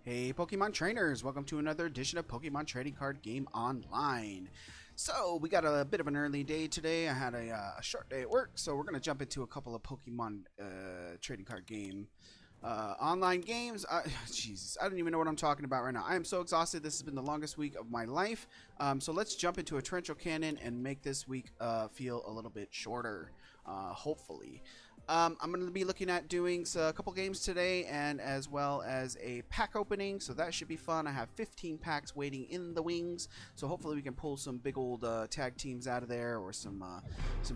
Hey Pokemon trainers, welcome to another edition of Pokemon Trading Card Game Online. So we got a bit of an early day today. I had a short day at work, so we're going to jump into a couple of Pokemon trading card game online games. Jesus, I don't even know what I'm talking about right now. I am so exhausted. This has been the longest week of my life. So let's jump into a Torrential Cannon and make this week feel a little bit shorter, hopefully. I'm going to be looking at doing a couple games today, and as well as a pack opening, so that should be fun. I have 15 packs waiting in the wings, so hopefully we can pull some big old tag teams out of there, or some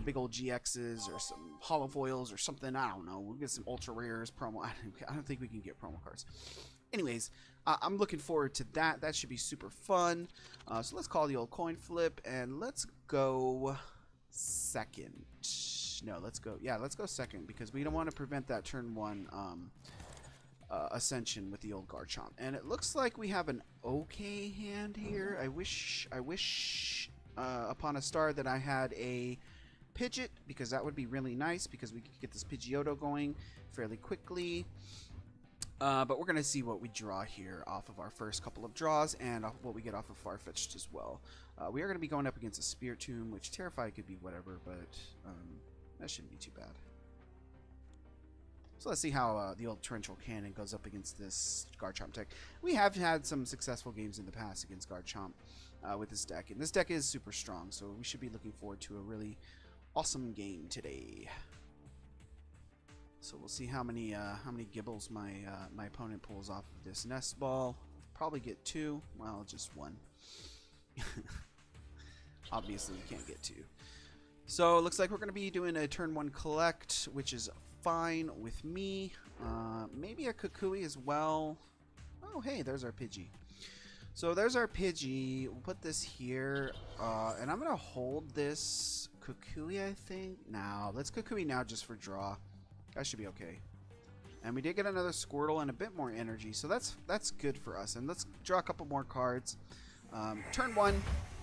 big old GXs, or some holo foils, or something. I don't know. We'll get some ultra rares, promo. I don't think we can get promo cards. Anyways, I'm looking forward to that. That should be super fun. So let's call the old coin flip, and let's go second. No, let's go second, because we don't want to prevent that turn one ascension with the old Garchomp. And it looks like we have an okay hand here. I wish upon a star that I had a Pidgeot, because that would be really nice, because we could get this Pidgeotto going fairly quickly. But we're going to see what we draw here off of our first couple of draws, and what we get off of Farfetch'd as well. We are going to be going up against a Spiritomb, which Terrify could be whatever, but that shouldn't be too bad. So let's see how the old Torrential Cannon goes up against this Garchomp deck. We have had some successful games in the past against Garchomp with this deck, and this deck is super strong, so we should be looking forward to a really awesome game today. So we'll see how many Gibbles my my opponent pulls off of this Nest Ball. Probably get two. Well, just one. Obviously, you can't get two. So it looks like we're going to be doing a turn one collect, which is fine with me. Maybe a Kukui as well. Oh, hey, there's our Pidgey. So there's our Pidgey. We'll put this here, and I'm going to hold this Kukui, I think. Now, let's Kukui now just for draw. That should be okay. And we did get another Squirtle and a bit more energy, so that's good for us. And let's draw a couple more cards. Turn one,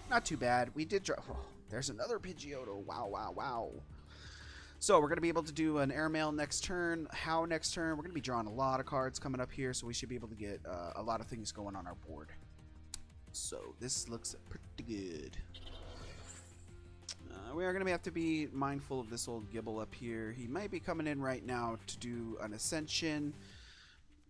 not too bad. We did draw... Oh, there's another Pidgeotto. Wow, wow, wow. So we're going to be able to do an Airmail next turn. How next turn? We're going to be drawing a lot of cards coming up here, so we should be able to get a lot of things going on our board. So this looks pretty good. We are going to have to be mindful of this old Gibble up here. He might be coming in right now to do an Ascension,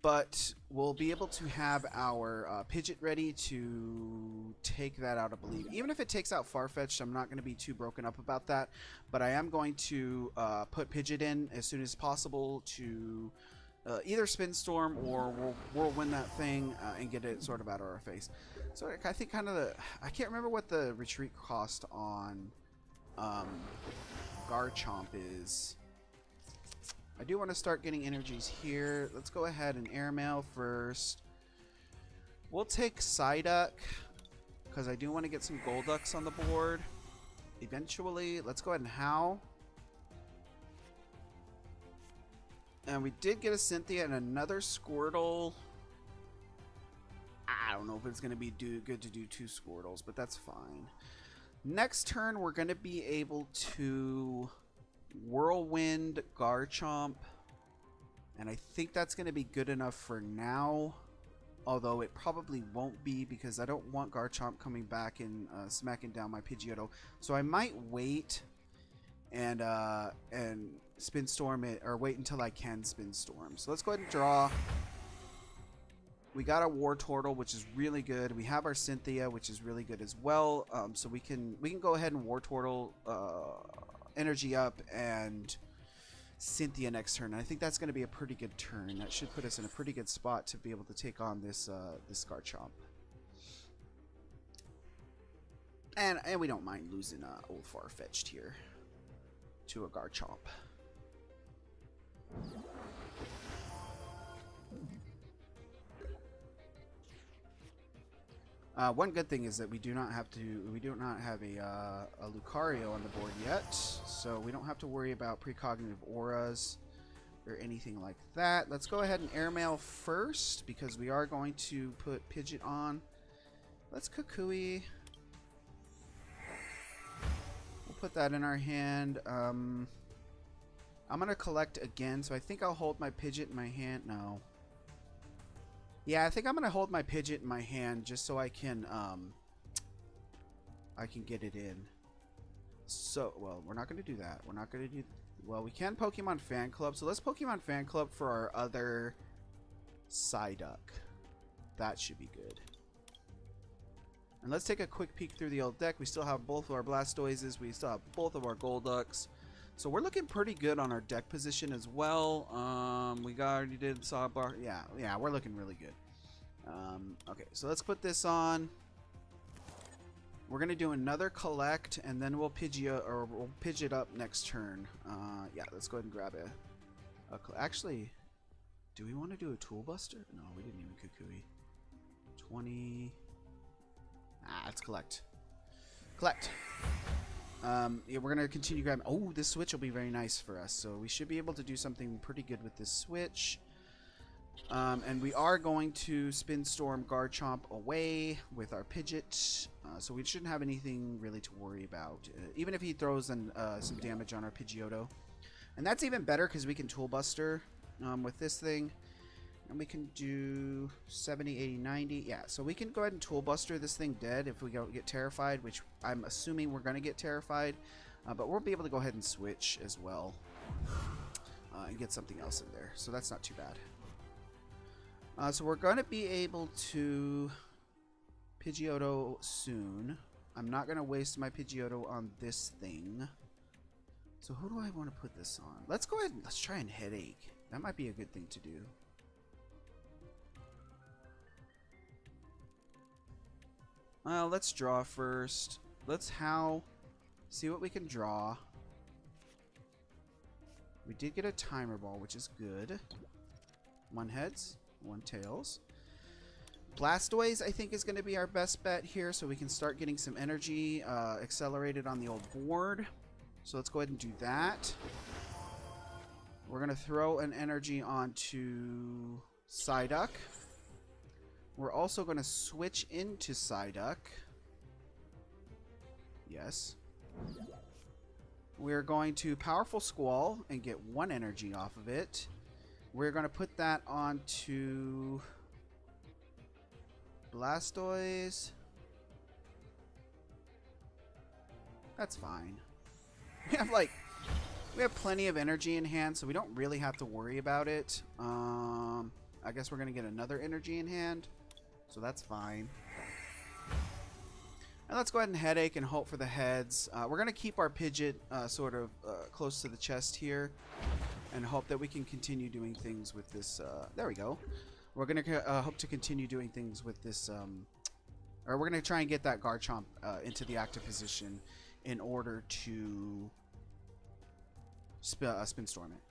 but we'll be able to have our Pidgeot ready to take that out, I believe. Even if it takes out Farfetch'd, I'm not going to be too broken up about that, but I am going to put Pidgeot in as soon as possible to either Spin Storm, or we'll win that thing and get it sort of out of our face. So I think kind of I can't remember what the retreat cost on Garchomp is. I do want to start getting energies here. Let's go ahead and Airmail first. We'll take Psyduck, because I do want to get some Golducks on the board eventually. Let's go ahead and Howl. And we did get a Cynthia and another Squirtle. I don't know if it's going to be good to do two Squirtles, but that's fine. Next turn, we're going to be able to Whirlwind Garchomp, and I think that's going to be good enough for now, although it probably won't be, because I don't want Garchomp coming back and smacking down my Pidgeotto. So I might wait and Spin Storm it, or wait until I can Spin Storm. So let's go ahead and draw. We got a Wartortle, which is really good. We have our Cynthia, which is really good as well. So we can go ahead and Wartortle energy up and Cynthia next turn. And I think that's going to be a pretty good turn. That should put us in a pretty good spot to be able to take on this this Garchomp. And we don't mind losing old Farfetch'd here to a Garchomp. One good thing is that we do not have a Lucario on the board yet, so we don't have to worry about precognitive auras or anything like that. Let's go ahead and Airmail first, because we are going to put Pidgeot on. Let's Kukui. We'll put that in our hand. I'm going to collect again, so I think I'll hold my Pidgeot in my hand. No. Yeah, I think I'm gonna hold my Pidgeot in my hand just so I can get it in. So, well, we're not gonna do that. We're not gonna do. Well, we can Pokemon Fan Club. So let's Pokemon Fan Club for our other Psyduck. That should be good. And let's take a quick peek through the old deck. We still have both of our Blastoises. We still have both of our Golducks. So we're looking pretty good on our deck position as well. We already did Sawbar. Yeah, we're looking really good. Okay, so let's put this on. We're gonna do another collect, and then we'll Pidgeot up next turn. Yeah, let's go ahead and grab actually, do we want to do a Tool Buster? No, we didn't even Kukui. 20. Let's collect. Collect. Yeah, we're gonna continue grabbing. Oh, this switch will be very nice for us. So we should be able to do something pretty good with this switch. And we are going to Spin Storm Garchomp away with our Pidgeot. So we shouldn't have anything really to worry about. Even if he throws some damage on our Pidgeotto. And that's even better because we can Tool Buster with this thing. And we can do 70, 80, 90. Yeah, so we can go ahead and Tool Buster this thing dead if we get Terrified, which I'm assuming we're going to get Terrified. But we'll be able to go ahead and switch as well. And get something else in there. So that's not too bad. So we're going to be able to Pidgeotto soon. I'm not going to waste my Pidgeotto on this thing. So who do I want to put this on? Let's go ahead and let's try and Headache. That might be a good thing to do. Well, let's draw first. Let's see what we can draw. We did get a Timer Ball, which is good. 1 heads, 1 tails. Blastoise, I think, is going to be our best bet here, so we can start getting some energy accelerated on the old board. So let's go ahead and do that. We're going to throw an energy onto Psyduck. We're also going to switch into Psyduck. Yes. We're going to Powerful Squall and get 1 energy off of it. We're going to put that onto Blastoise. That's fine. We have plenty of energy in hand, so we don't really have to worry about it. I guess we're going to get another energy in hand. So that's fine. And let's go ahead and Headache and hope for the heads. We're going to keep our Pidgeot sort of close to the chest here and hope that we can continue doing things with this. There we go. We're going to hope to continue doing things with this. Or we're going to try and get that Garchomp into the active position in order to Spin Storm it.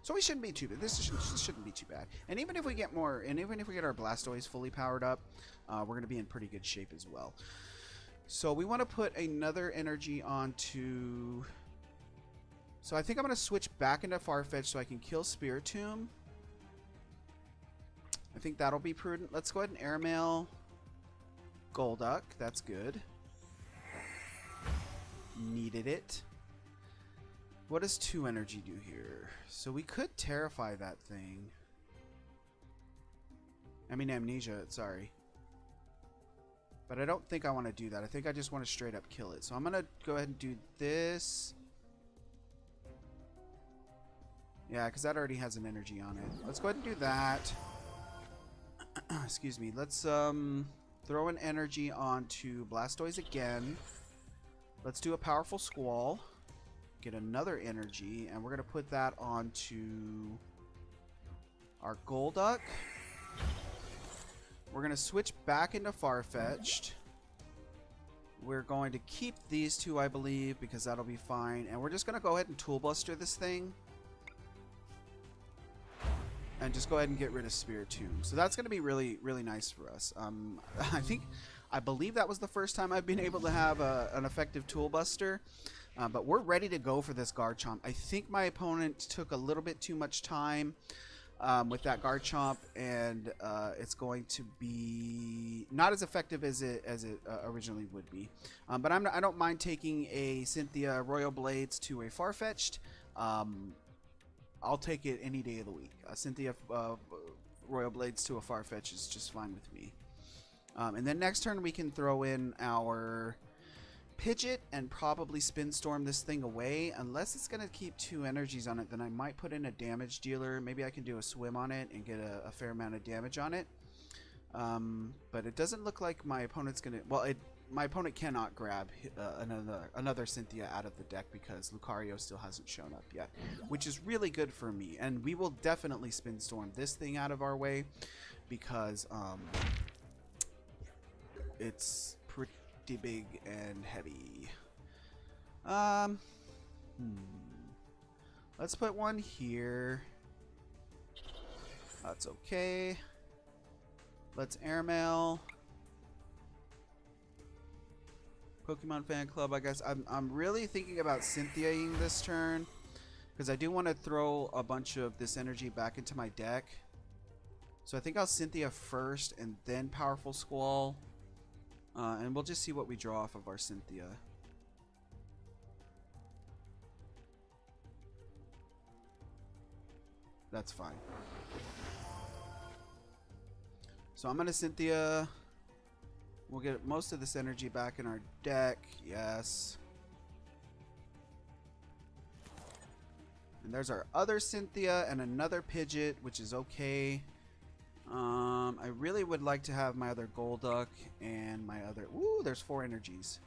So we shouldn't be too bad. This shouldn't be too bad. And even if we get more, and even if we get our Blastoise fully powered up, we're going to be in pretty good shape as well. So we want to put another energy onto. So I think I'm going to switch back into Farfetch so I can kill Spiritomb. I think that'll be prudent. Let's go ahead and Airmail Golduck. That's good. Needed it. What does 2 energy do here? So we could Terrify that thing. I mean Amnesia, sorry. But I don't think I want to do that. I think I just want to straight up kill it. So I'm going to go ahead and do this. Yeah, because that already has an energy on it. Let's go ahead and do that. Excuse me. Let's throw an energy onto Blastoise again. Let's do a Powerful Squall. Get another energy, and we're going to put that onto our Golduck. We're going to switch back into Farfetch'd. We're going to keep these 2, I believe, because that'll be fine. And we're just going to go ahead and Tool Buster this thing. And just go ahead and get rid of Spiritomb. So that's going to be really, really nice for us. I believe that was the first time I've been able to have an effective Tool Buster. But we're ready to go for this Garchomp. I think my opponent took a little bit too much time with that Garchomp, and it's going to be not as effective as it originally would be. But I don't mind taking a Cynthia Royal Blades to a Farfetch'd. I'll take it any day of the week. Cynthia Royal Blades to a Farfetch is just fine with me. And then next turn we can throw in our Pidgeot and probably Spin Storm this thing away. Unless it's going to keep 2 energies on it, then I might put in a damage dealer. Maybe I can do a swim on it and get a fair amount of damage on it. But it doesn't look like my opponent's going to... Well, my opponent cannot grab another Cynthia out of the deck because Lucario still hasn't shown up yet, which is really good for me. And we will definitely Spin Storm this thing out of our way because it's pretty big and heavy. Let's put one here. That's okay. Let's airmail. Pokemon Fan Club, I guess. I'm really thinking about Cynthia-ing this turn because I do want to throw a bunch of this energy back into my deck. So I think I'll Cynthia first and then Powerful Squall. And we'll just see what we draw off of our Cynthia. That's fine. So I'm going to Cynthia. We'll get most of this energy back in our deck. Yes. And there's our other Cynthia and another Pidgeot, which is okay. I really would like to have my other Golduck and my other... Ooh, there's 4 energies.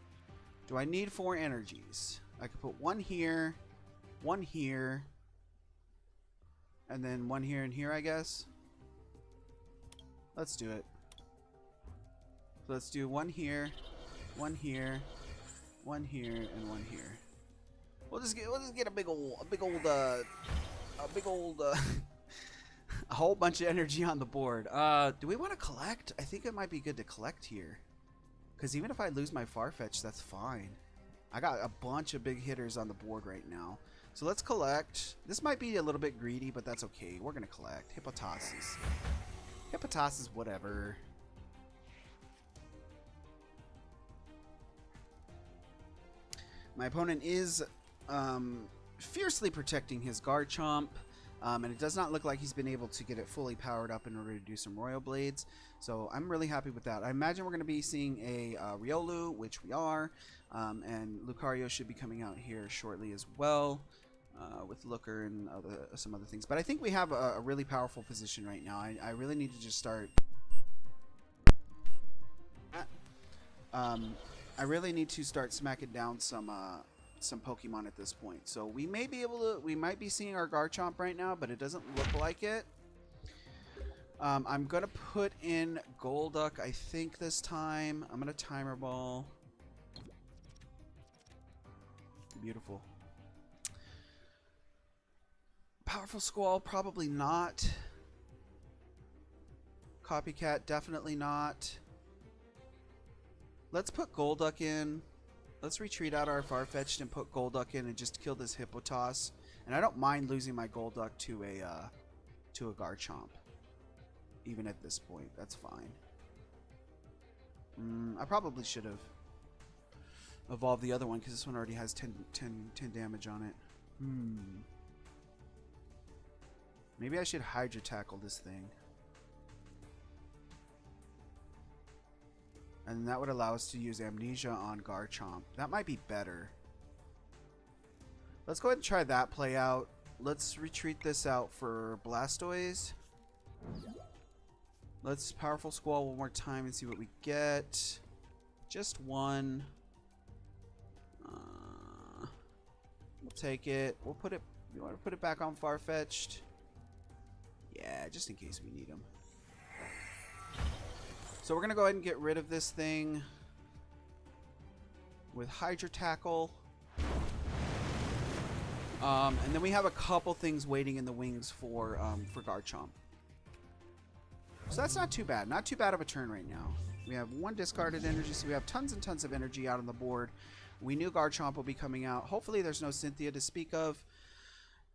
Do I need 4 energies? I could put one here, and then one here and here, I guess. Let's do it. So let's do one here, one here, one here, and one here. We'll just get a big old a whole bunch of energy on the board. Do we want to collect? I think it might be good to collect here, because even if I lose my Farfetch, that's fine. I got a bunch of big hitters on the board right now, so let's collect. This might be a little bit greedy, but that's okay. We're gonna collect Hippopotas. Hippopotas, whatever. My opponent is fiercely protecting his Garchomp, and it does not look like he's been able to get it fully powered up in order to do some Royal Blades. So I'm really happy with that. I imagine we're going to be seeing a Riolu, which we are, and Lucario should be coming out here shortly as well, with Looker and some other things. But I think we have a really powerful position right now. I really need to just start... I really need to start smacking down some Pokemon at this point. So we may be able to, we might be seeing our Garchomp right now, but it doesn't look like it. I'm gonna put in Golduck, I think this time. I'm gonna Timer Ball. Beautiful. Powerful Squall, probably not. Copycat, definitely not. Let's put Golduck in. Let's retreat out our Farfetch'd and put Golduck in and just kill this Hippopotas. And I don't mind losing my Golduck to a Garchomp. Even at this point, that's fine. I probably should have evolved the other one because this one already has 10 damage on it. Maybe I should Hydra Tackle this thing. And that would allow us to use Amnesia on Garchomp. That might be better. Let's go ahead and try that play out. Let's retreat this out for Blastoise. Let's Powerful Squall one more time and see what we get. Just one. We'll take it. We'll put it... You want to put it back on Farfetch'd? Yeah, just in case we need him. So we're going to go ahead and get rid of this thing with Hydra Tackle. And then we have a couple things waiting in the wings for Garchomp. So that's not too bad. Not too bad of a turn right now. We have one discarded energy, so we have tons and tons of energy out on the board. We knew Garchomp will be coming out. Hopefully there's no Cynthia to speak of.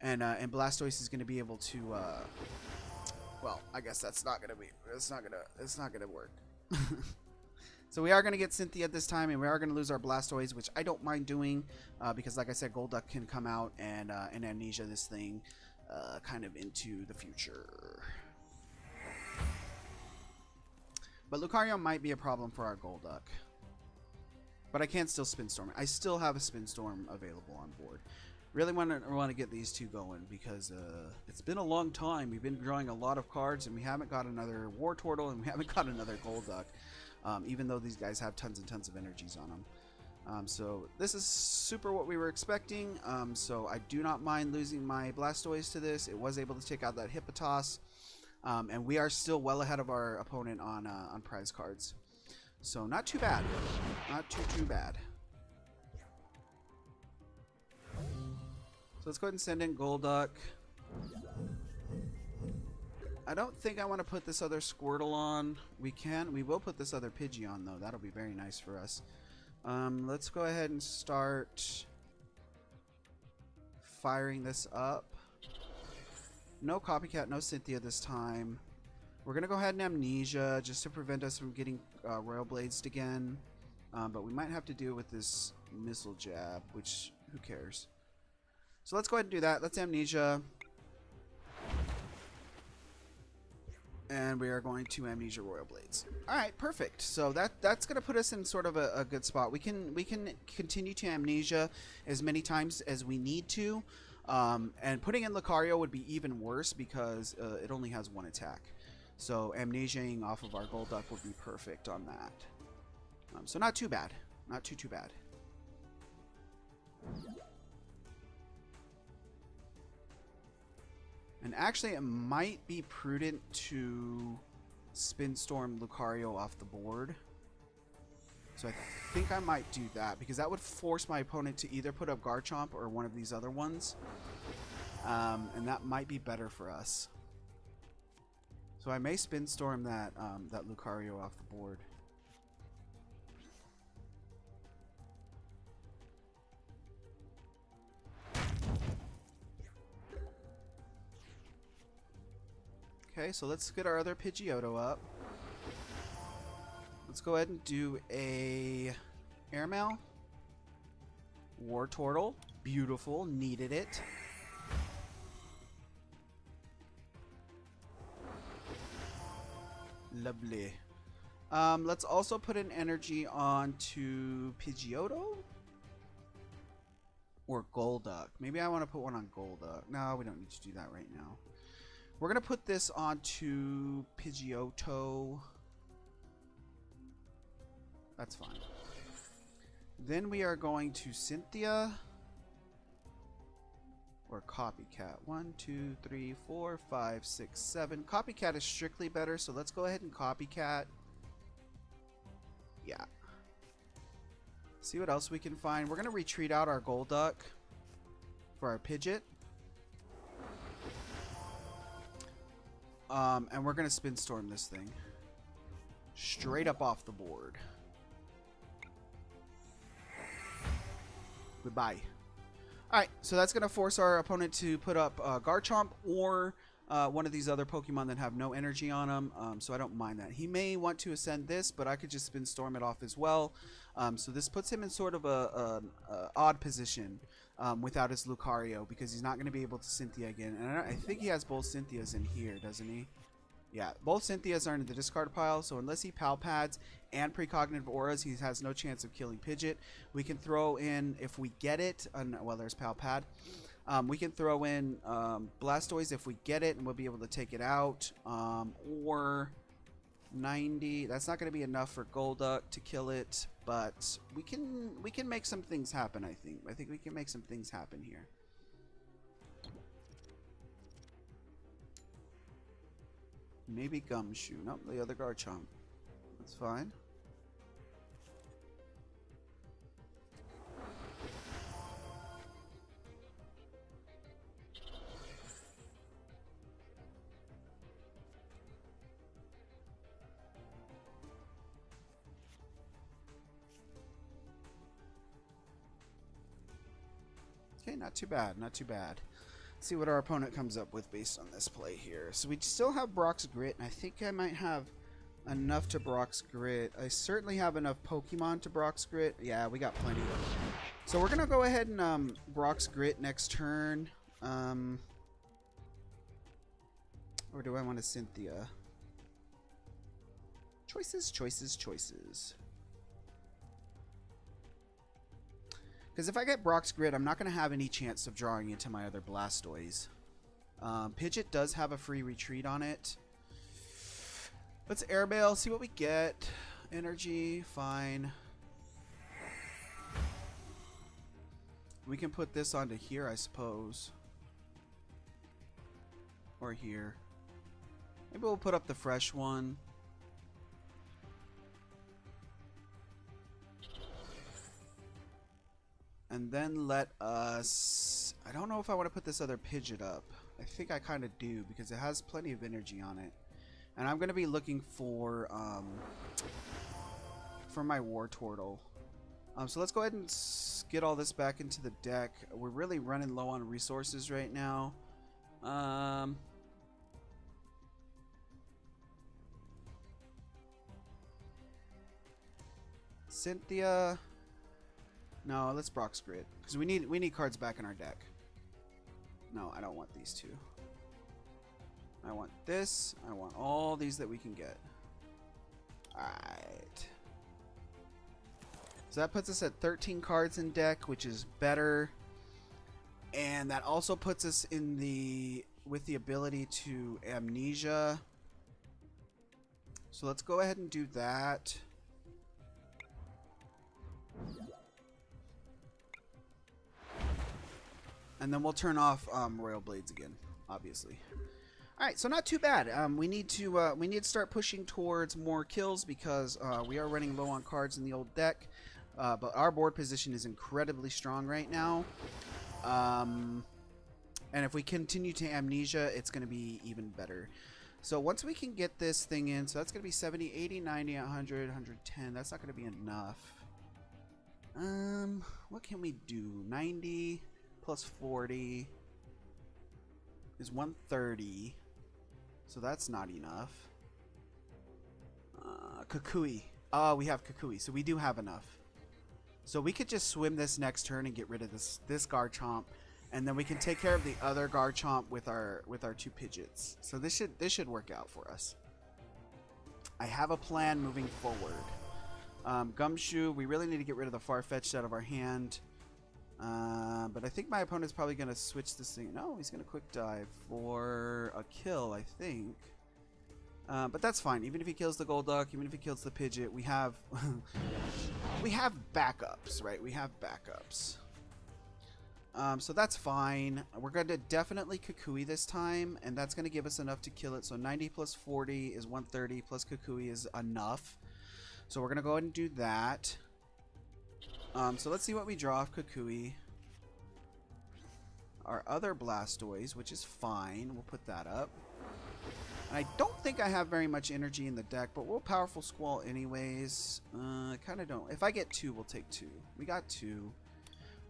And Blastoise is going to be able to... well, I guess that's not gonna be. It's not gonna work. So we are gonna get Cynthia this time, and we are gonna lose our Blastoise, which I don't mind doing, because, like I said, Golduck can come out and Amnesia this thing, kind of into the future. But Lucario might be a problem for our Golduck. But I can still Spin Storm. I still have a Spin Storm available on board. Really want to get these two going because it's been a long time. We've been drawing a lot of cards and we haven't got another War Turtle and we haven't got another Golduck. Even though these guys have tons and tons of energies on them. So this is super what we were expecting. So I do not mind losing my Blastoise to this. It was able to take out that Hippopotas. And we are still well ahead of our opponent on prize cards. So not too bad. Not too bad. So let's go ahead and send in Golduck. I don't think I want to put this other Squirtle on. We will put this other Pidgey on though. That'll be very nice for us. Let's go ahead and start firing this up. No Copycat, no Cynthia this time. We're going to go ahead and Amnesia just to prevent us from getting Royal Blades again. But we might have to deal with this Missile Jab, which who cares. So let's go ahead and do that. Let's Amnesia. And we are going to Amnesia Royal Blades. Alright, perfect. So that's going to put us in sort of a good spot. We can continue to Amnesia as many times as we need to. And putting in Lucario would be even worse because it only has one attack. So Amnesiaing off of our Golduck would be perfect on that. So not too bad. Not too bad. And actually, it might be prudent to Spin Storm Lucario off the board. So I think I might do that because that would force my opponent to either put up Garchomp or one of these other ones. And that might be better for us. So I may Spin Storm that Lucario off the board. Okay, so let's get our other Pidgeotto up. Let's go ahead and do a Airmail. War Turtle. Beautiful. Needed it. Lovely. Let's also put an energy onto Pidgeotto. Or Golduck. Maybe I want to put one on Golduck. No, we don't need to do that right now. We're going to put this onto Pidgeotto. That's fine. Then we are going to Cynthia. Or Copycat. 1, 2, 3, 4, 5, 6, 7. Copycat is strictly better, so let's go ahead and Copycat. Yeah. See what else we can find. We're going to retreat out our Golduck for our Pidgeot. And we're going to Spin Storm this thing. Straight up off the board. Goodbye. Alright, so that's going to force our opponent to put up Garchomp or one of these other Pokemon that have no energy on them. So I don't mind that. He may want to ascend this, but I could just Spin Storm it off as well. So this puts him in sort of a odd position without his Lucario because he's not going to be able to Cynthia again. And I think he has both Cynthias in here, doesn't he? Yeah, both Cynthias are in the discard pile, so unless he Palpads and Precognitive Auras, he has no chance of killing Pidgeot. We can throw in, if we get it, well, there's Palpad. We can throw in Blastoise if we get it, and we'll be able to take it out. Or 90. That's not going to be enough for Golduck to kill it, but we can make some things happen, I think. I think we can make some things happen here. Maybe Gumshoe. Nope, the other Garchomp. That's fine. Okay, not too bad, not too bad. Let's see what our opponent comes up with based on this play here. So we still have Brock's Grit, and I think I might have enough to Brock's Grit. I certainly have enough Pokemon to Brock's Grit. Yeah, we got plenty. So we're going to go ahead and Brock's Grit next turn. Or do I want a Cynthia? Choices, choices, choices. Because if I get Brock's Grid, I'm not going to have any chance of drawing into my other Blastoise. Pidgeot does have a free retreat on it. Let's Airmail, see what we get. Energy, fine. We can put this onto here, I suppose. Or here. Maybe we'll put up the fresh one. And then let us... I don't know if I want to put this other Pidgeot up. I think I kind of do because it has plenty of energy on it. And I'm going to be looking for my Wartortle. So let's go ahead and get all this back into the deck. We're really running low on resources right now. Cynthia... No, let's Brock's Grid because we need cards back in our deck. No, I don't want these two. I want this. I want all these that we can get. Alright. So that puts us at 13 cards in deck, which is better. And that also puts us in with the ability to Amnesia. So let's go ahead and do that. And then we'll turn off Royal Blades again, obviously. All right, so not too bad. We need to start pushing towards more kills because we are running low on cards in the old deck. But our board position is incredibly strong right now. And if we continue to Amnesia, it's going to be even better. So once we can get this thing in, so that's going to be 70, 80, 90, 100, 110. That's not going to be enough. What can we do? 90 plus 40 is 130. So that's not enough. Kukui. Oh, we have Kukui, so we do have enough. So we could just swim this next turn and get rid of this Garchomp, and then we can take care of the other Garchomp with our two Pidgeots. So this should work out for us. I have a plan moving forward. Gumshoe, we really need to get rid of the Farfetch'd out of our hand. But I think my opponent's probably going to switch this thing. No, he's going to quick dive for a kill, I think. But that's fine. Even if he kills the Golduck, even if he kills the Pidgeot, we have we have backups, right? We have backups. So that's fine. We're going to definitely Kukui this time, and that's going to give us enough to kill it. So 90 plus 40 is 130 plus Kukui is enough. So we're going to go ahead and do that. So let's see what we draw off Kukui. Our other Blastoise, which is fine. We'll put that up. And I don't think I have very much energy in the deck, but we'll Powerful Squall anyways. I kind of don't. If I get 2, we'll take 2. We got 2.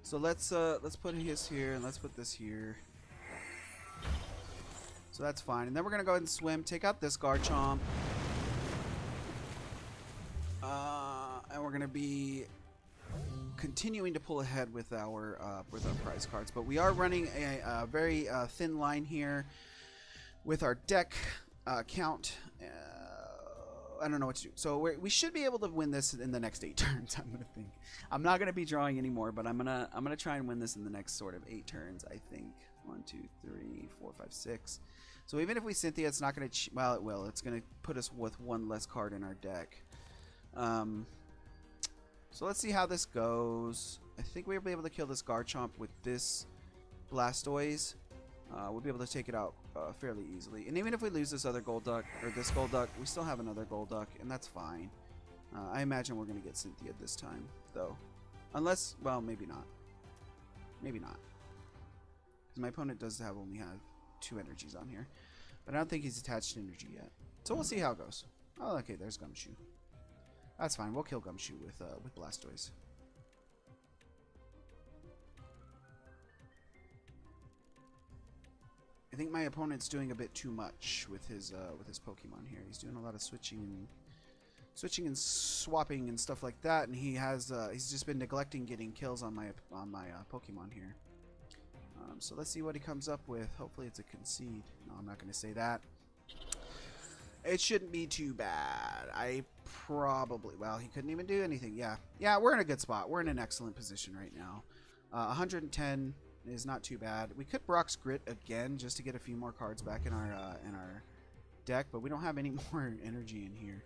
So let's put his here, and let's put this here. So that's fine. And then we're going to go ahead and swim. Take out this Garchomp. And we're going to be continuing to pull ahead with our prize cards, but we are running a very thin line here with our deck count. I don't know what to do. So we should be able to win this in the next 8 turns. I'm gonna think. I'm not gonna be drawing anymore, but I'm gonna try and win this in the next sort of 8 turns. I think 1, 2, 3, 4, 5, 6. So even if we Cynthia, it's not gonna. Well, it will. It's gonna put us with 1 less card in our deck. So let's see how this goes. I think we'll be able to kill this Garchomp with this Blastoise. We'll be able to take it out fairly easily. And even if we lose this other Golduck, or this Golduck, we still have another Golduck, and that's fine. I imagine we're going to get Cynthia this time, though. Unless, well, maybe not. Maybe not. Because my opponent does only have 2 energies on here. But I don't think he's attached energy yet. So we'll see how it goes. Oh, okay, there's Gumshoe. That's fine. We'll kill Gumshoe with Blastoise. I think my opponent's doing a bit too much with his Pokemon here. He's doing a lot of switching and swapping and stuff like that, and he's just been neglecting getting kills on my Pokemon here. So let's see what he comes up with. Hopefully it's a concede. No, I'm not going to say that. It shouldn't be too bad. I probably... Well, he couldn't even do anything. Yeah. Yeah, we're in a good spot. We're in an excellent position right now. 110 is not too bad. We could Brock's Grit again just to get a few more cards back in our deck, but we don't have any more energy in here.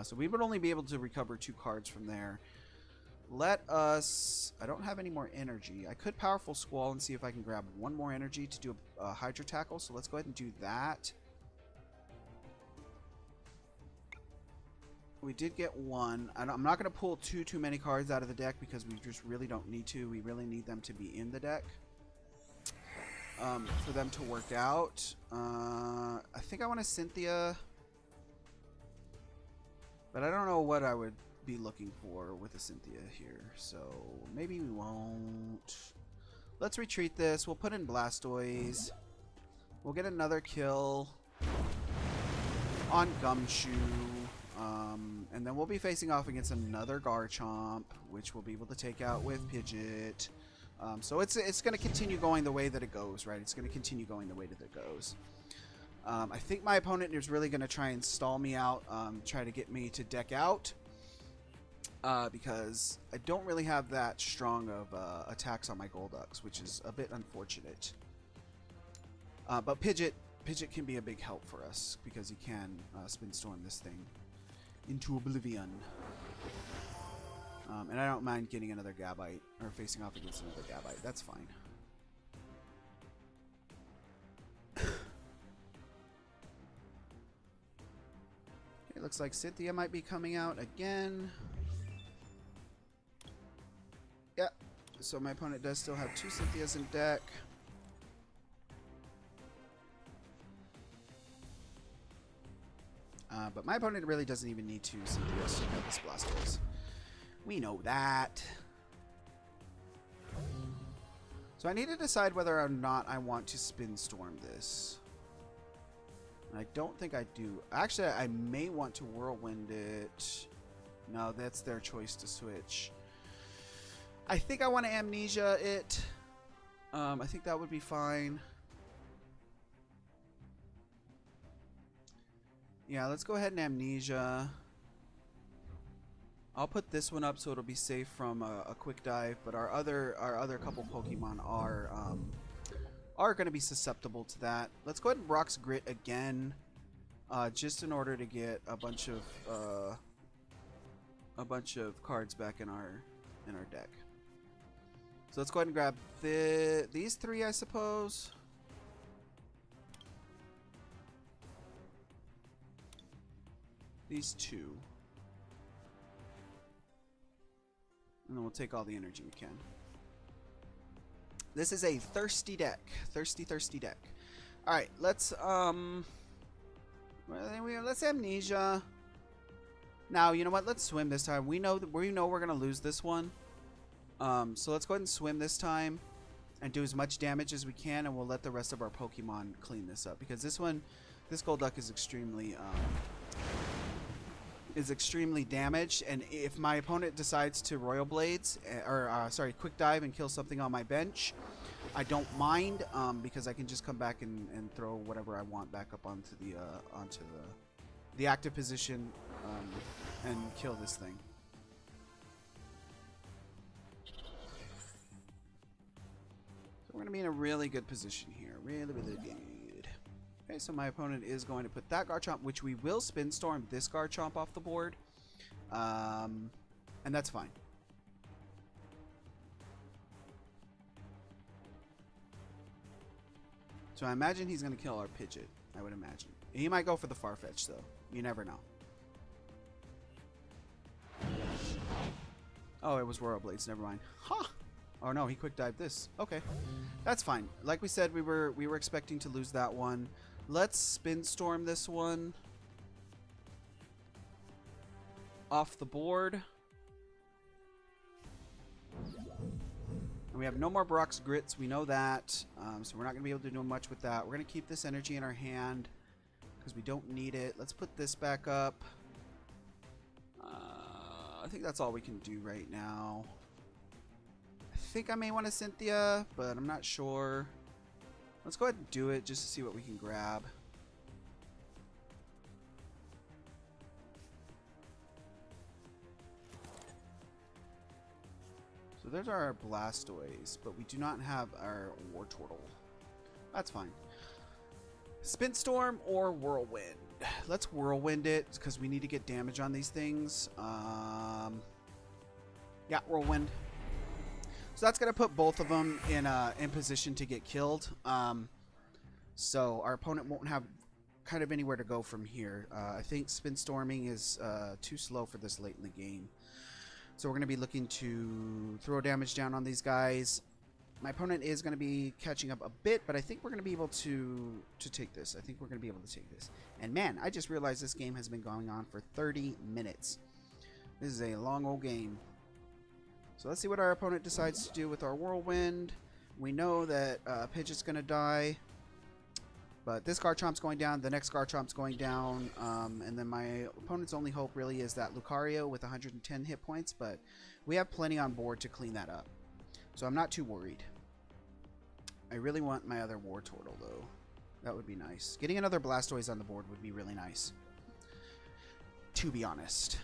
So we would only be able to recover 2 cards from there. Let us... I don't have any more energy. I could Powerful Squall and see if I can grab 1 more energy to do a Hydra Tackle. So let's go ahead and do that. We did get 1. I'm not going to pull too many cards out of the deck because we just really don't need to. We really need them to be in the deck for them to work out. I think I want a Cynthia, but I don't know what I would be looking for with a Cynthia here, so maybe we won't. Let's retreat this. We'll put in Blastoise. We'll get another kill on Gumshoe, and then we'll be facing off against another Garchomp, which we'll be able to take out with Pidgeot. So it's going to continue going the way that it goes, right? It's going to continue going the way that it goes. I think my opponent is really going to try and stall me out, try to get me to deck out. Because I don't really have that strong of attacks on my Golducks, which is a bit unfortunate. But Pidgeot can be a big help for us because he can Spin Storm this thing into oblivion. And I don't mind getting another Gabite or facing off against another Gabite. That's fine. It looks like Cynthia might be coming out again. Yeah, so my opponent does still have 2 Cynthias in deck. But my opponent really doesn't even need 2 Cynthias to get this Blastoise. We know that. So I need to decide whether or not I want to Spin Storm this. I don't think I do. Actually, I may want to Whirlwind it. No, that's their choice to switch. I think I want to Amnesia it. I think that would be fine. Yeah, let's go ahead and Amnesia. I'll put this one up so it'll be safe from a quick dive, but our other couple Pokemon are going to be susceptible to that. Let's go ahead and Brock's Grit again, just in order to get a bunch of cards back in our deck. So let's go ahead and grab these 3, I suppose. These 2. And then we'll take all the energy we can. This is a thirsty deck. Thirsty deck. Alright, let's Amnesia. Now, you know what? Let's swim this time. We know we're gonna lose this one. So let's go ahead and swim this time and do as much damage as we can, and we'll let the rest of our Pokemon clean this up, because this Golduck is extremely damaged, and if my opponent decides to Royal Blades sorry, Quick Dive and kill something on my bench, I don't mind, because I can just come back and throw whatever I want back up onto the active position, and kill this thing. We're going to be in a really good position here. Really good. Okay, so my opponent is going to put that Garchomp, which we will Spin Storm this Garchomp off the board. And that's fine. So I imagine he's going to kill our Pidgeot. I would imagine. He might go for the Farfetch, though. You never know. Oh, it was Royal Blades. Never mind. Huh. Oh no, he Quick Dived this. Okay, that's fine. Like we said, we were expecting to lose that one. Let's Spin Storm this one off the board. And we have no more Brock's Grits. We know that, so we're not going to be able to do much with that. We're going to keep this energy in our hand because we don't need it. Let's put this back up. I think that's all we can do right now. I think I may want a Cynthia, but I'm not sure. Let's go ahead and do it just to see what we can grab. So there's our Blastoise, but we do not have our Wartortle. That's fine. Spin Storm or Whirlwind? Let's Whirlwind it because we need to get damage on these things. Yeah, Whirlwind. So that's going to put both of them in position to get killed. So our opponent won't have kind of anywhere to go from here. I think Spin Storming is too slow for this late in the game. So we're going to be looking to throw damage down on these guys. My opponent is going to be catching up a bit, but I think we're going to be able to take this. I think we're going to be able to take this. And man, I just realized this game has been going on for 30 minutes. This is a long old game. So let's see what our opponent decides to do with our Whirlwind. We know that Pidgeot's going to die. But this Garchomp's going down, the next Garchomp's going down, and then my opponent's only hope really is that Lucario with 110 hit points, but we have plenty on board to clean that up. So I'm not too worried. I really want my other Wartortle, though. That would be nice. Getting another Blastoise on the board would be really nice, to be honest.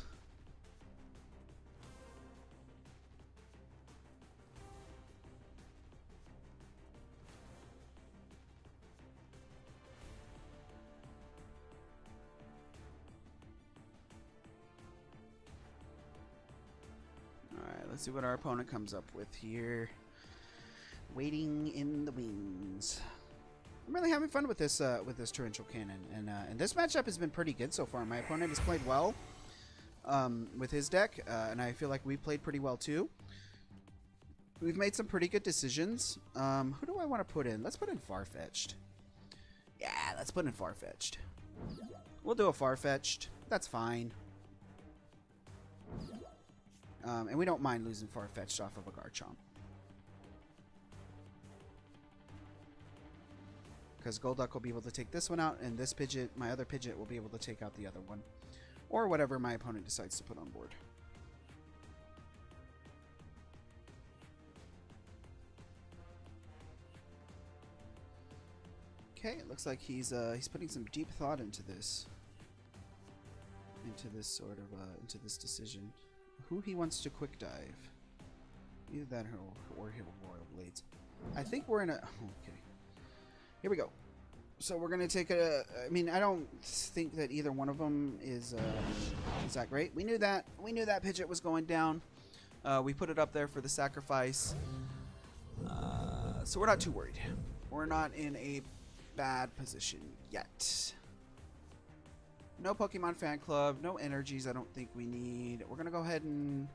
Let's see what our opponent comes up with here. Waiting in the wings. I'm really having fun with this torrential cannon, and this matchup has been pretty good so far. My opponent has played well with his deck, and I feel like we played pretty well too. We've made some pretty good decisions. Who do I want to put in? Let's put in Farfetch'd. Yeah, let's put in Farfetch'd. We'll do a Farfetch'd. That's fine. And we don't mind losing Farfetch'd off of a Garchomp. Because Golduck will be able to take this one out, and this Pidgeot, my other Pidgeot, will be able to take out the other one. Or whatever my opponent decides to put on board. Okay, it looks like he's putting some deep thought into this. Into this decision. Who he wants to quick dive. Either that or he'll Royal Blades. I think we're in a... Okay. Here we go. So we're going to take a... I mean, I don't think that either one of them is that great. We knew that. We knew that Pidgeot was going down. We put it up there for the sacrifice. So we're not too worried. We're not in a bad position yet. No Pokemon Fan Club, no energies I don't think we need. We're going to go ahead and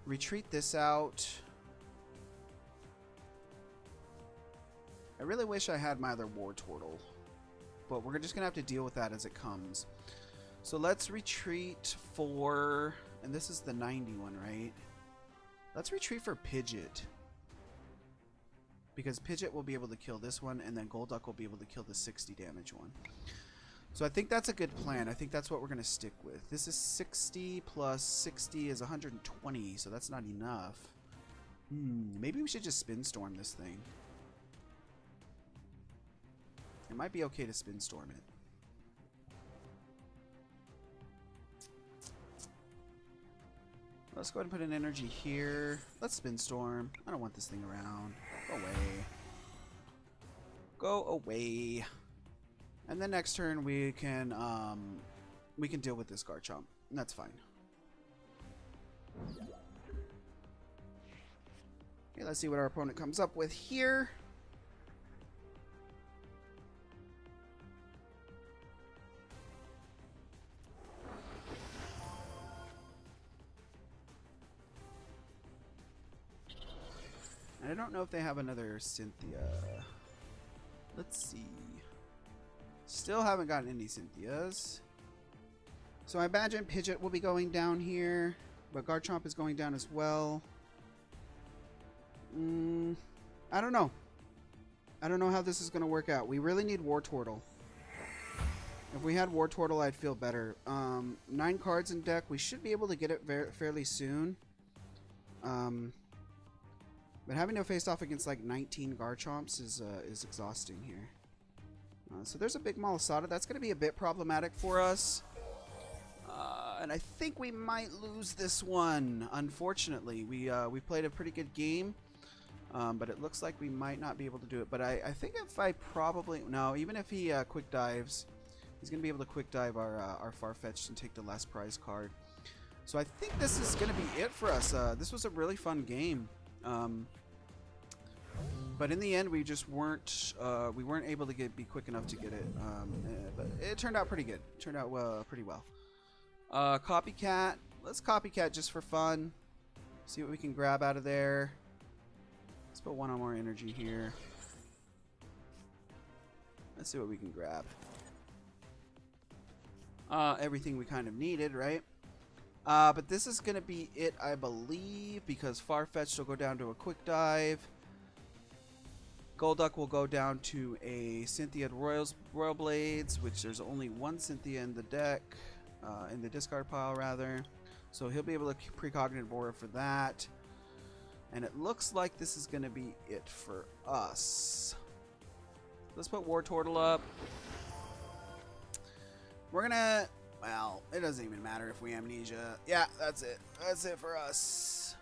retreat this out. I really wish I had my other Wartortle, but we're just going to have to deal with that as it comes. So let's retreat for, and this is the 90 one, right? Let's retreat for Pidgeot. Because Pidgeot will be able to kill this one, and then Golduck will be able to kill the 60 damage one. So I think that's a good plan. I think that's what we're going to stick with. This is 60 plus 60 is 120, so that's not enough. Maybe we should just Spin Storm this thing. It might be okay to Spin Storm it. Let's go ahead and put an energy here. Let's Spin Storm. I don't want this thing around. Go away. Go away. And then next turn we can deal with this Garchomp, and that's fine. Okay, let's see what our opponent comes up with here. I don't know if they have another Cynthia. Let's see. Still haven't gotten any Cynthias. So I imagine Pidgeot will be going down here, but Garchomp is going down as well. I don't know. I don't know how this is going to work out. We really need Wartortle. If we had Wartortle, I'd feel better. 9 cards in deck. We should be able to get it fairly soon. But having to face off against like 19 Garchomps is exhausting here. So there's a big Malasada. That's going to be a bit problematic for us. And I think we might lose this one. Unfortunately, we played a pretty good game, but it looks like we might not be able to do it. But I think if I probably no, even if he quick dives, he's gonna be able to quick dive our Farfetch'd and take the last prize card. So I think this is gonna be it for us. This was a really fun game. But in the end, we just weren't able to be quick enough to get it. But it turned out pretty good. It turned out pretty well. Copycat. Let's copycat just for fun. See what we can grab out of there. Let's put one on more energy here. Let's see what we can grab. Everything we kind of needed, right? But this is gonna be it, I believe, because Farfetch'd will go down to a quick dive. Golduck will go down to a Cynthia Royal Blades, which there's only one Cynthia in the deck, in the discard pile rather. So he'll be able to precognitive aura for that. And it looks like this is going to be it for us. Let's put War Turtle up. We're going to, well, it doesn't even matter if we amnesia. Yeah, that's it. That's it for us.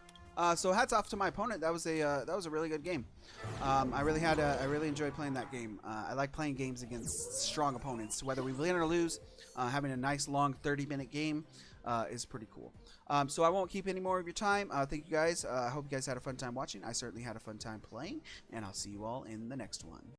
So hats off to my opponent. That was a really good game. I really enjoyed playing that game. I like playing games against strong opponents. Whether we win or lose, having a nice long 30-minute game is pretty cool. So I won't keep any more of your time. Thank you guys. I hope you guys had a fun time watching. I certainly had a fun time playing, and I'll see you all in the next one.